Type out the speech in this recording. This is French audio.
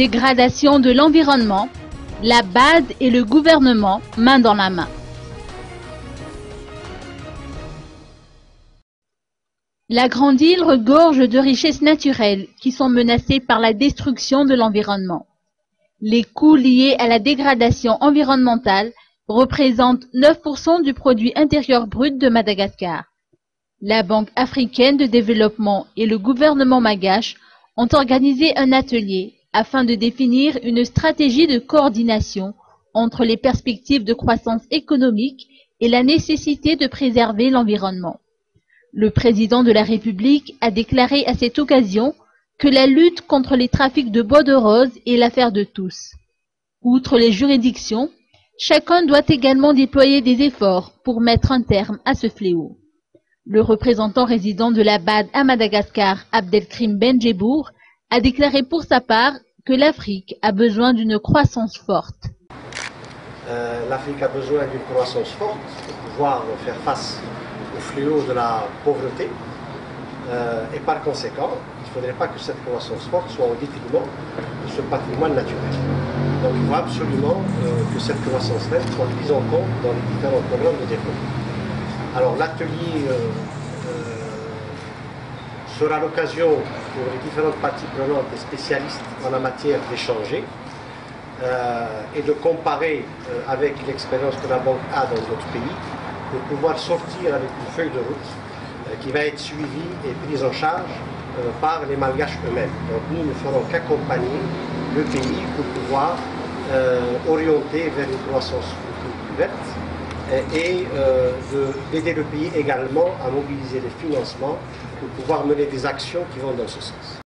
Dégradation de l'environnement, la BAD et le gouvernement main dans la main. La Grande Île regorge de richesses naturelles qui sont menacées par la destruction de l'environnement. Les coûts liés à la dégradation environnementale représentent 9% du produit intérieur brut de Madagascar. La Banque africaine de développement et le gouvernement malgache ont organisé un atelier afin de définir une stratégie de coordination entre les perspectives de croissance économique et la nécessité de préserver l'environnement. Le président de la République a déclaré à cette occasion que la lutte contre les trafics de bois de rose est l'affaire de tous. Outre les juridictions, chacun doit également déployer des efforts pour mettre un terme à ce fléau. Le représentant résident de la BAD à Madagascar, Abdelkrim Benjebour, a déclaré pour sa part que l'Afrique a besoin d'une croissance forte. L'Afrique a besoin d'une croissance forte pour pouvoir faire face au fléau de la pauvreté. Et par conséquent, il ne faudrait pas que cette croissance forte soit au détriment de ce patrimoine naturel. Donc il faut absolument que cette croissance nette soit prise en compte dans les différents programmes de développement. Alors l'atelier sera l'occasion pour les différentes parties prenantes et spécialistes en la matière d'échanger et de comparer avec l'expérience que la Banque a dans d'autres pays, pour pouvoir sortir avec une feuille de route qui va être suivie et prise en charge par les Malgaches eux-mêmes. Donc nous ne ferons qu'accompagner le pays pour pouvoir orienter vers une croissance plus verte et d'aider le pays également à mobiliser les financements pour pouvoir mener des actions qui vont dans ce sens.